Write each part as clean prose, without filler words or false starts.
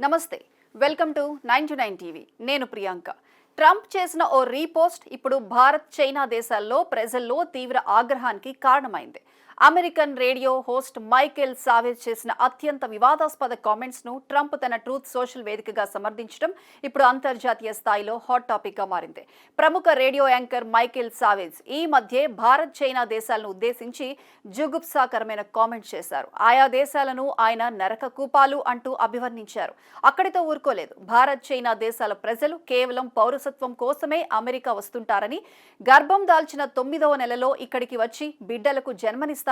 నమస్తే, welcome to 9 TV. నేను Priyanka. Trump చేసిన ఓ రీపోస్ట్ ఇప్పుడు భారత్, చైనా దేశాల్లో ప్రజల్లో తీవ్ర ఆగ్రహానికి కారణమైంది. American radio host Michael Savage చేసిన అత్యంత వివాదాస్పద కామెంట్స్ ను ట్రంప్ తన ట్రూత్ సోషల్ వేదికగా సమర్థించడం ఇప్పుడు అంతర్జాతీయ స్థాయిలో హాట్ టాపిక్ గా మారింది. ప్రముఖ రేడియో యాంకర్ మైకేల్ సావేజ్ ఈ మధ్య భారత్, చైనా దేశాలను ఉద్దేశించి జుగుప్సాకరమైన కామెంట్స్ చేశారు. ఆయా దేశాలను ఆయన నరక కూపాలు అంటూ అభివర్ణించారు. అక్కడితో ఊరుకోలేదు. భారత్, చైనా దేశాల ప్రజలు కేవలం పౌరసత్వం కోసమే అమెరికా వస్తుంటారని, గర్భం దాల్చిన 9వ నెలలో ఇక్కడికి వచ్చి బిడ్డలకు జన్మనిస్తారంటూ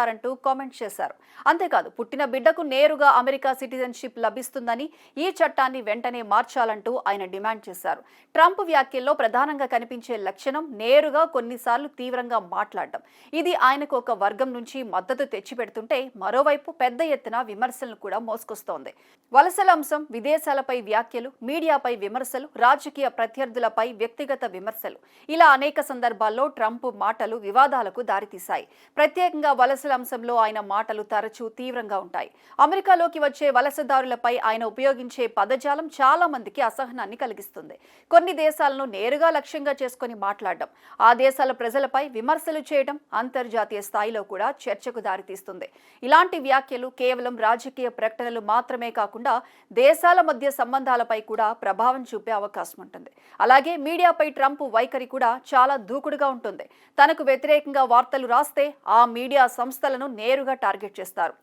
కామెంట్ చేశారు. అంతేకాదు, పుట్టిన బిడ్డకు నేరుగా అమెరికా సిటిజన్షిప్ లభిస్తుందని, ఈ చట్టాన్ని వెంటనే మార్చాలంటూ ఆయన డిమాండ్ చేశారు. ట్రంప్ వ్యాఖ్యల్లో ప్రధానంగా కనిపించే లక్షణం నేరుగా, కొన్నిసార్లు తీవ్రంగా మాట్లాడడం. ఇది ఆయనకు ఒక వర్గం నుంచి మద్దతు తెచ్చిపెడుతుంటే, మరోవైపు పెద్ద ఎత్తున విమర్శలను కూడా మోసుకొస్తోంది. వలసల అంశం, విదేశాలపై వ్యాఖ్యలు, మీడియాపై విమర్శలు, రాజకీయ ప్రత్యర్థులపై వ్యక్తిగత విమర్శలు, ఇలా అనేక సందర్భాల్లో ట్రంప్ మాటలు వివాదాలకు దారితీశాయి. ప్రత్యేకంగా వలసల అంశంలో ఆయన మాటలు తరచూ తీవ్రంగా ఉంటాయి. అమెరికాలోకి వచ్చే వలసదారులపై ఆయన ఉపయోగించే పదజాలం చాలా మందికి అసహనాన్ని కలిగిస్తుంది. కొన్ని దేశాలను నేరుగా లక్ష్యంగా చేసుకుని మాట్లాడడం, ఆ దేశాల ప్రజలపై విమర్శలు చేయడం అంతర్జాతీయ స్థాయిలో కూడా చర్చకు దారితీస్తుంది. ఇలాంటి వ్యాఖ్యలు కేవలం రాజకీయ ప్రకటనలు మాత్రమే కాకుండా దేశాల మధ్య సంబంధాలపై కూడా ప్రభావం చూపే అవకాశం ఉంటుంది. అలాగే మీడియాపై ట్రంప్ వైఖరి కూడా చాలా దూకుడుగా ఉంటుంది. తనకు వ్యతిరేకంగా వార్తలు రాస్తే ఆ మీడియా సంస్థలను నేరుగా టార్గెట్ చేస్తారు.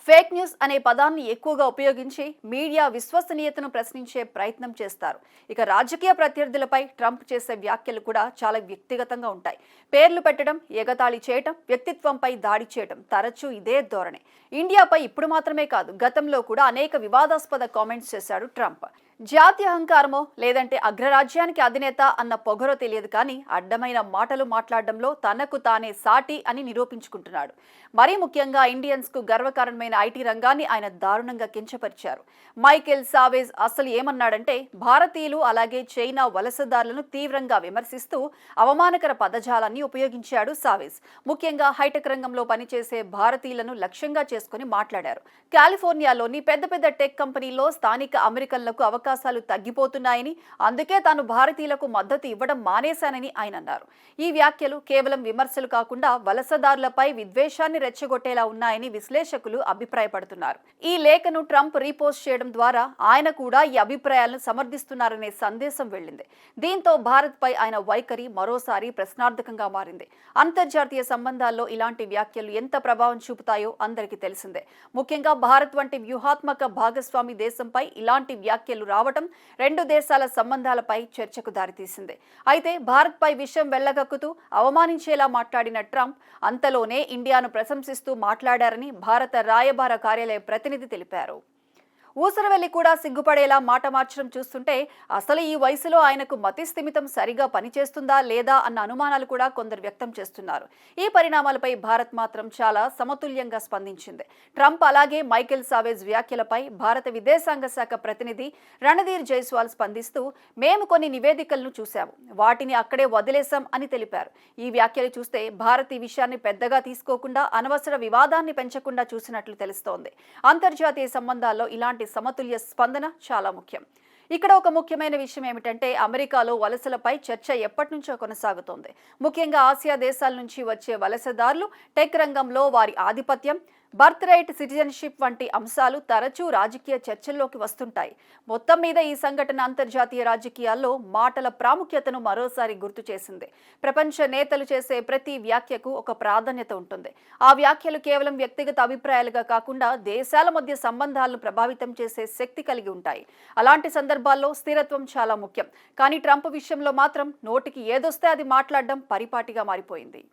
ఫేక్ న్యూస్ అనే పదాన్ని ఎక్కువగా ఉపయోగించి మీడియా విశ్వసనీయతను ప్రశ్నించే ప్రయత్నం చేస్తారు. ఇక రాజకీయ ప్రత్యర్థులపై ట్రంప్ చేసే వ్యాఖ్యలు కూడా చాలా వ్యక్తిగతంగా ఉంటాయి. పేర్లు పెట్టడం, ఎగతాళి చేయటం, వ్యక్తిత్వంపై దాడి చేయటం తరచూ ఇదే ధోరణి. ఇండియాపై ఇప్పుడు మాత్రమే కాదు, గతంలో కూడా అనేక వివాదాస్పద కామెంట్స్ చేశాడు ట్రంప్. జాతీయ అహంకారమో లేదంటే అగ్రరాజ్యానికి అధినేత అన్న పొగరో తెలియదు కానీ అడ్డమైన మాటలు మాట్లాడడంలో తనకు తానే సాటి అని నిరూపించుకుంటున్నాడు. మరీ ముఖ్యంగా ఇండియన్స్ కు గర్వకారణమైన ఐటీ రంగాన్ని ఆయన దారుణంగా కించపరిచారు. మైకేల్ సావేజ్ అసలు ఏమన్నాడంటే, భారతీయులు అలాగే చైనా వలసదారులను తీవ్రంగా విమర్శిస్తూ అవమానకర పదజాలాన్ని ఉపయోగించాడు సావేజ్. ముఖ్యంగా హైటెక్ రంగంలో పనిచేసే భారతీయులను లక్ష్యంగా చేసుకుని మాట్లాడారు. కాలిఫోర్నియాలోని పెద్ద పెద్ద టెక్ కంపెనీల్లో స్థానిక అమెరికన్లకు అవకాశాలు తగ్గిపోతున్నాయని, అందుకే తాను భారతీయులకు మద్దతు ఇవ్వడం మానేశానని ఆయన అన్నారు. ఈ వ్యాఖ్యలు కేవలం విమర్శలు కాకుండా వలసదారులపై విద్వేషాన్ని రెచ్చగొట్టేలా ఉన్నాయని విశ్లేషకులు అభిప్రాయపడుతున్నారు. ఈ లేఖను ట్రంప్ రీపోస్ట్ చేయడం ద్వారా ఆయన కూడా ఈ అభిప్రాయాలను సమర్థిస్తున్నారనే సందేశం వెళ్లింది. దీంతో భారత్ పై ఆయన వైఖరి మరోసారి ప్రశ్నార్థకంగా మారింది. అంతర్జాతీయ సంబంధాల్లో ఇలాంటి వ్యాఖ్యలు ఎంత ప్రభావం చూపుతాయో అందరికీ తెలిసిందే. ముఖ్యంగా భారత్ వంటి వ్యూహాత్మక భాగస్వామి దేశంపై ఇలాంటి వ్యాఖ్యలు రావటం రెండు దేశాల సంబంధాలపై చర్చకు దారితీసింది. అయితే భారత్ పై విషయం వెళ్లగక్కుతూ అవమానించేలా మాట్లాడిన ట్రంప్ అంతలోనే ఇండియాను ప్రశంసిస్తూ మాట్లాడారని భారత రాయబార కార్యాలయ ప్రతినిధి తెలిపారు. ఊసరవెల్లి కూడా సిగ్గుపడేలా మాట మార్చడం చూస్తుంటే అసలు ఈ వయసులో ఆయనకు మతి స్థిమితం సరిగా పనిచేస్తుందా లేదా అన్న అనుమానాలు కూడా కొందరు వ్యక్తం చేస్తున్నారు. ఈ పరిణామాలపై భారత్ మాత్రం చాలా సమతుల్యంగా స్పందించింది. ట్రంప్ అలాగే మైకేల్ సావేజ్ వ్యాఖ్యలపై భారత విదేశాంగ శాఖ ప్రతినిధి రణధీర్ జైస్వాల్ స్పందిస్తూ, మేము కొన్ని నివేదికలను చూశాము, వాటిని అక్కడే వదిలేశాం అని తెలిపారు. ఈ వ్యాఖ్యలు చూస్తే భారత్ ఈ విషయాన్ని పెద్దగా తీసుకోకుండా అనవసర వివాదాన్ని పెంచకుండా చూసినట్లు తెలుస్తోంది. అంతర్జాతీయ సంబంధాల్లో ఇలాంటి సమతుల్య స్పందన చాలా ముఖ్యం. ఇక్కడ ఒక ముఖ్యమైన విషయం ఏమిటంటే, అమెరికాలో వలసలపై చర్చ ఎప్పటి నుంచో కొనసాగుతోంది. ముఖ్యంగా ఆసియా దేశాల నుంచి వచ్చే వలసదారులు, టెక్ రంగంలో వారి ఆధిపత్యం, బర్త్ రైట్, సిటిజన్షిప్ వంటి అంశాలు తరచూ రాజకీయ చర్చల్లోకి వస్తుంటాయి. మొత్తం మీద ఈ సంఘటన అంతర్జాతీయ రాజకీయాల్లో మాటల ప్రాముఖ్యతను మరోసారి గుర్తు చేసింది. ప్రపంచ నేతలు చేసే ప్రతి వ్యాఖ్యకు ఒక ప్రాధాన్యత ఉంటుంది. ఆ వ్యాఖ్యలు కేవలం వ్యక్తిగత అభిప్రాయాలుగా కాకుండా దేశాల మధ్య సంబంధాలను ప్రభావితం చేసే శక్తి కలిగి ఉంటాయి. అలాంటి సందర్భాల్లో స్థిరత్వం చాలా ముఖ్యం. కానీ ట్రంప్ విషయంలో మాత్రం నోటికి ఏదొస్తే అది మాట్లాడడం పరిపాటిగా మారిపోయింది.